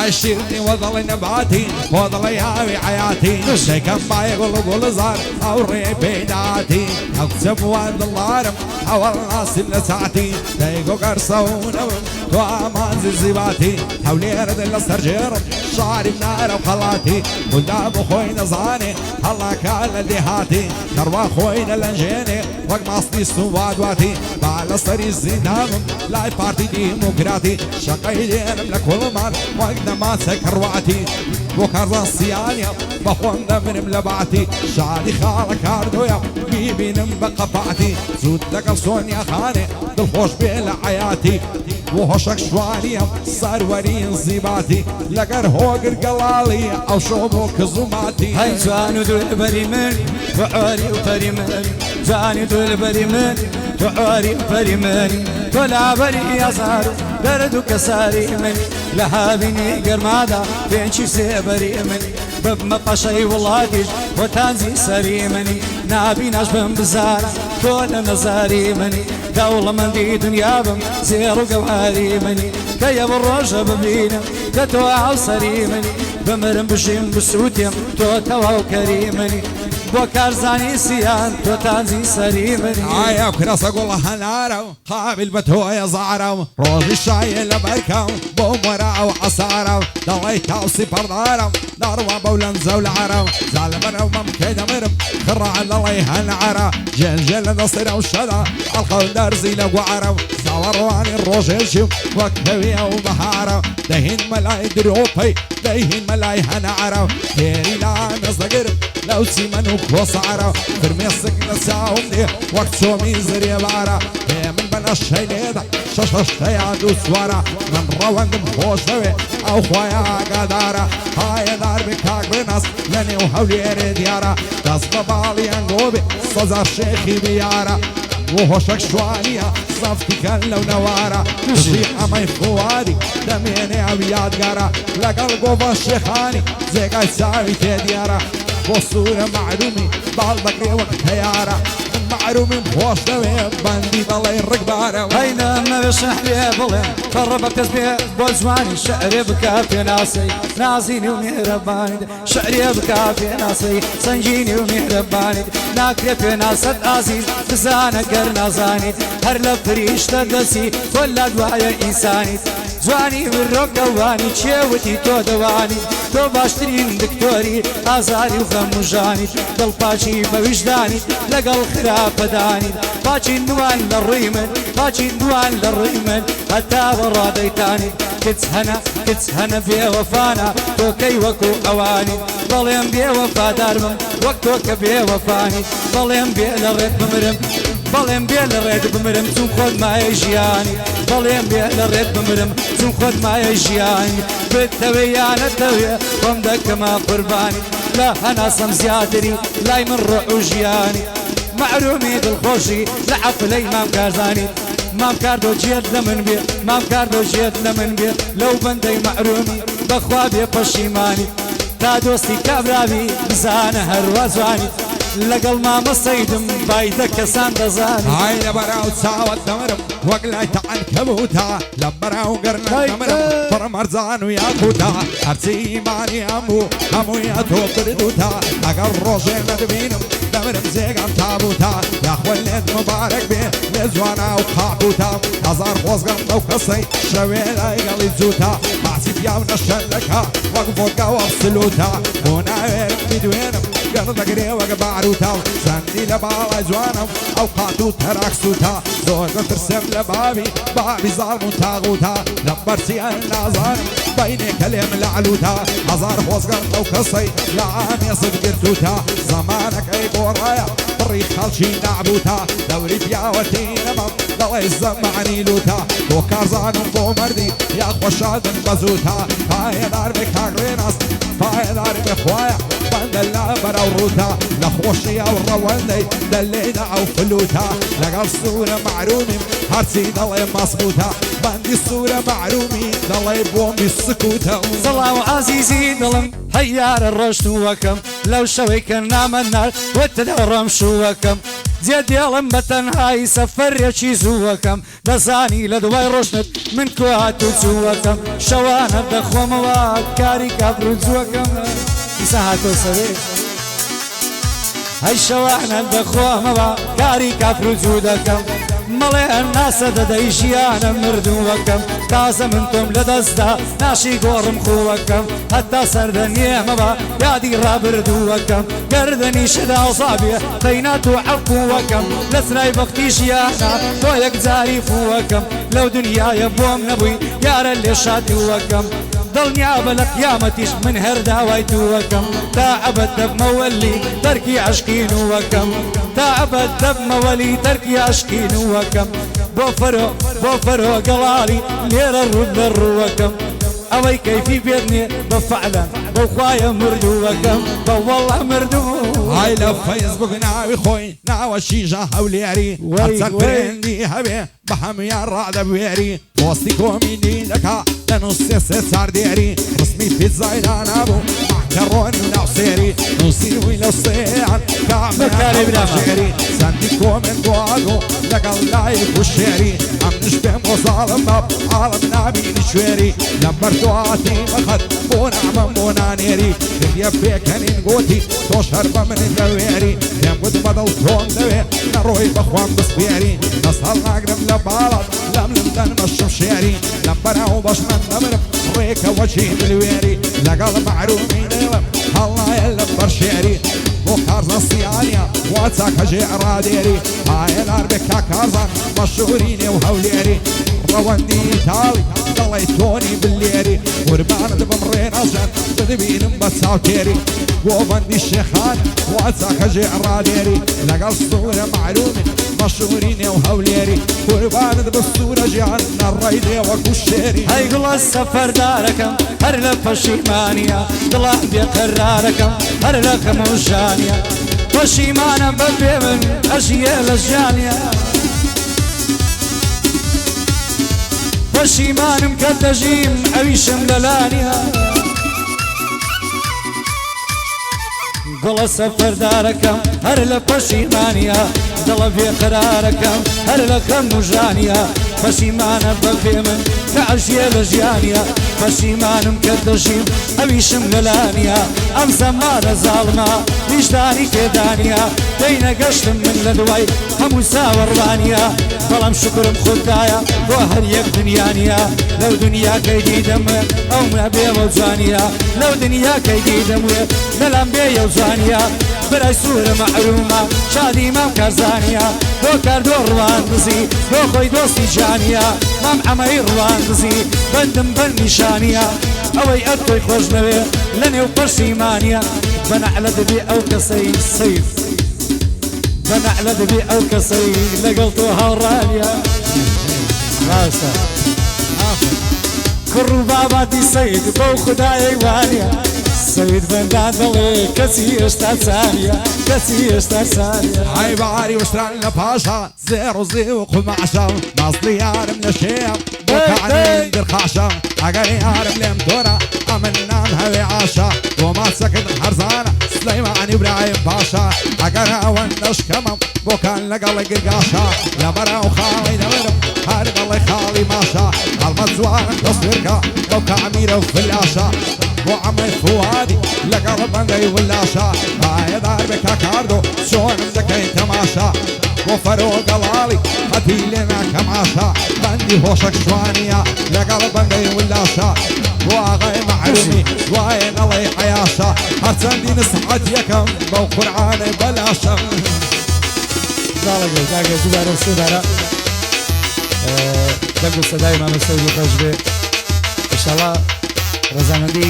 عشرني وظل نباتي وظل ياوي حياتي شيكم ما يقول زار او ريبي داتي اكتب واد الظالم او الراس اللي ساعتي دايقو قرصون وامان زيباتي حولي رد الاسترجير شعري بنار وخلاتي قدام اخوينا زاني الله كان اللي هاتي تروى اخوينا الانجيني وقت مصدي السواد واتي بالصري الزينام لاي بارتي ديمقراطي شقيدين لك كل مال وقت ما سكر وعتي وكرزان صيانيا بخون من ملبعتي شعري خالك هاردويا بيبي نمبقى بعتي زود لك الصونيا خاني بالخوش بيلا حياتي وهوشك شوانيا صار ورين زيباتي لقر هوقر قلالي او شوبوك زوماتي هاي جانو دول بريمن وعاري وفريمن جانو دول بريمن وعاري وفريمن ولا بري يا صارو دردو كساري من لهابيني قرمادا بين شي سيبري من ببما قشي والله ديج وتانزي سري مني نابي نجبن بزارة كل نزاري مني دولة من دي دنيا بم زيرو قواري مني كيا بالرجة ببينا كتوع وصري مني بمرم بجيم بسوتيم تو توا كريمني بوكارزاني سيان تو تانزي سريمني عايا وكراس اقول هنارو قابل بتويا زعرو روز الشاي اللي بركو بومرا وعصارو ضويت اوصي بردارو داروا بولن زول عرو زالمر وممكن مرم خرع الله يهنعرو جلجل نصير وشدا القول درزي لقعرو زاورواني الروجل شو وكتويا وبهارو دهين ملاي دروبي دهين ملاي هنعرو كيري لا مصدقرب لو سيمنوك وصعرة فرمي السكنة ساهم دي وقت شو ميزري بارا من بنا الشيليدة شششتا يا دوسوارا من روان دم خوش دوي او خوايا قدارا هاي دار بكاك بناس لني وحولي ريديارا داس ببالي انقوبي صزار شيخي بيارا وهوشك شوانيا صفتي كان لو نوارا تشيح امي فوادي دميني ابياد قارا لقل قوبا الشيخاني زي قاي ساوي تديارا وصورة معلومي بالبقري وقت هيارة معلومي بوش دوي باندي ضلي الرقبارة هينا ما بشح بيه بلين قرب تسبيه بوزواني شعري بكافي ناسي نازيني ومهرباني شعري بكافي ناسي سنجيني ومهرباني ناكري في ناسة عزيز بزانا قرنا زاني هر لفريش تدسي ولا دوايا إنساني زواني بالروك دواني تشيوتي تو دواني تو باشترين دكتوري آزاري وخمجاني دل باشي بوجداني لقل خرافة داني باشي نوان للريمن باشي نوان للريمن حتى برا ديتاني كتس هنا في وفانا تو كي وكو اواني ظليم بي وفا دارمم وقتوك بي وفاني ظليم بي لغيت بمرم ظليم بي لغيت بمرم تون خود ما يجياني ظليم بي لغيت بمرم تون خود ما يجياني بالتويانة التوية ومدك ما قرباني لا أنا صم زيادري لاي من روح وجياني معرومي بالخوشي لحفلي ما مكارزاني ما مكاردو جيت لمن بيه ما مكاردو جيت لمن بيه لو بندي معرومي بخوابي بشيماني تا دوستي كابرابي بزانه هروازواني لقل ما مصيدم بايدك كسان دزاني هاي لبراو تساوت دمرم وقلعت عن كبوتا لبراو قرنا دمرم فرمرزان ويا كوتا أرسي ماني أمو يا توبردوتا أقر روشي مدبينم دمرم زيقام تابوتا يا خولد مبارك بيه لزوانا وخاقوتا أزار خوزقم دو قصي شويلا يقلي زوتا معسي بياونا الشلكا وقفوكا وصلوتا هنا ويرك بدوينم قرد قري وقبعروتا سندي لبالا زوانم أوقاتو تراكسوتا زوج ترسم لبابي بابي ظالم تاغوتا لبرسي النازار بيني كلم لعلوتا أزار خوزقم دو قصي لعام يصد قرتوتا زمانك أي بورايا بريخ خالشي نعبوتا دوري بياوتي نمم ضوي الزمعني لوتا وكارزان بومردي يا خوشاد بزوتا هاي دار بكاغريناس هاي دار بخوايا دلا برا وروتا لخوشي او الروندي دلينا او فلوتا لقى الصورة معرومي هرسي ضلي مصبوتا بندي الصورة معرومي ضلي بومي السكوتا زڵاو عزیزی دڵم هەیارە ڕۆشتووەکەم لەو شەوەی کە نامەنار وتدەڕەم شووەکەم جێ دێڵم بە تەنهایی سەفەرێکی زووەکەم دەزانی لە دوای ڕۆژنت من کوهات و چووەکەم شەوانە دەخۆمەوە کاری کابروجووەکەم ئیسا هاتۆ سەوێ هەی شەوانە دەخۆمەوە کاری کافروجوو دەکەم مەڵێ ناسە دەدەی ژیانە مردووەکەم تازە من تۆم لە دەستدا ناشی گۆڕم خووەکەم هەتا سەردەنیێمەوە یادی ڕابردووەکەم گەردەنی شدا وزابێ قەینات و عەفووەکەم لە سرای بەختی ژیانە تۆ یەک جاری فووەکەم لەو دنیایە بۆم نەبووی یارە لێ شادووەکەم دڵنیا بە لە قیامەتیش من هەر داوای تووەکەم تا ئەبەد دەبمەوەلی تەرکی عەشقینووەکەم تا ئەبەد دەبمەوەلی تەرکی عەشقینووەکەم بۆ فەرۆ گەڵاڵی لێرە ڕوود لە ڕووەکەم ئەوەی کەیفی بێدنێ بە فەعلەن بەو خوایە مردووەکەم بە وەڵڵە مردوو هاي لە فەیسبوک ناوی خۆی ناوە شیژە هەولێری هەرچەند برێندی هەبێ بە هەمویان ڕادەبوێری پۆستی کۆمیدی دەکا لە نووسێ سێ چاردێری ڕسمی پیتزای دانابوو ماکەڕۆنی و ناوسێری نووسیوی لە سێیان کامێری سەندی کۆمنت واگۆ لەگەڵ لایک و شێری ئەمنش پێم بۆ زاڵم بەب ئاڵم نابینی شوێری لەمبەر دواتی مەخەت بۆ نامەم بۆ نانێری کردیە پێکەنین گوتی تۆ شەر بە من دەوێری پێم گوت بەدڵ تۆم دەوێ نەڕۆی بەخوام بسپێری دەسەڵ ناگرم لە باڵات لەم دەنمە شمشێری لەمبەراو بەش من نەمرم ڕێکە وەچی دلوێری لەگەڵ معرومی دێڵم هەڵایە لەمبەر شێری بۆ کارزان سیانیا واچاکە ژێڕادێری ئاێنار بێ کاکارزان مەشهوری نێو هەولێری ڕەوەندی تاڵی دەڵی تۆنی بلێری قوربانت بم ڕێنەژەن بدبینم بە چاوتێری بۆ بەندی شێخان واچاکە ژێڕادێری لەگەڵ سوورە معلومی مەشهوری نێو هەولێری قوربانت بە سوورە ژیان نەڕێی دێوەکو شێری هەی گوڵە سەفەردارەکەم هەر لە پەشیمانیە دڵان بێقەرارەکەم هەر لە خەمۆژانیە پەشیمانە بە پێ من ئەژیە لە ژیانیە پەشیمانم کە دەژیم ئەویشم لەلانیە گوڵە سەفەردارەکەم هەر لە پەشیمانیە دڵە بێقەرارەکەم هەر لە خەموژانیە پەشیمانە بە پێ من کە ئەژیە لە ژیانیە پەشیمانم کە دەژیم ئەویشم لەلانیە ئەم زەمانە زاڵمە نیشدانی تێدانیە دەی نەگەشتم من لە دوای هەموو ساوەڕوانیە بەڵام شکرم خوددایە بۆ هەر یەک دنیانیە لەو دنیاکەی دیدەمێ ئەو نەبێوە جوانیە لەو دنیاکەی دەموێ لەلام بێیە جوانیە برای سوورە مەحرومە شادی مام کارزانیە بۆ کاردۆ ڕوان دزی بۆ خۆی دۆستی جانیە مام ئەمەی ڕوان دزی بەندم بەر نیشانیە ئەوەی ئەتۆی خۆش نەوێ لە نێو پەشیمانیە بەنەعلە دەبێ ئەو کەسەی سەیف بەنەعلە دەبێ ئەو کەسەی لەگەڵ تۆ هاوڕانیە ڕاستە کوڕ و باباتی سەید بەو خودایەی وانیە سەید بەندان دەڵێ کەسی هێشتا چانیە کەسی هێشتا چانیە ئای بەعاری وشتران لە پاشە زێڕ و زێ و قوماشە ناسڵی یارم لە شێم بۆ کانین درخاشە ئەگەر یارم لێم تۆرە ئەمن نان هەوێ عاشە بۆ ماسەکرد هەرزانە سلەیمانی برایم پاشە ئەگەر ئەوەندەشکەمم بۆکان لەگەڵی گرگاشە لەبەرە و خاڵی دەبرم هەر دەڵی خاڵی ماشە هەڵمەت جوانم دەستورکە بەو کامیرە و فلاشە بۆ ئەمەی فوادی لەگەڵ بەندەی ولاشە ئایەدار بێ کاکاردۆ چۆنم دەکەی تەماشا بۆ فەرۆ گەڵاڵی هەتی لێ ناکەماشە بەندی هۆشەک شوانیە لەگەڵ بەندەی ولاشە بۆ ئاغای معلومی دوایە نەڵێی عەیاشە هەرچەندی نسحەت یەکەم بەو قورعانەی بەلاشە زاڵەگەی کاگە دووبارە سێدارە دەنگ و سەدای مامەسەی بۆ خۆش بێ ئینشاڵڵا ڕەزامەندی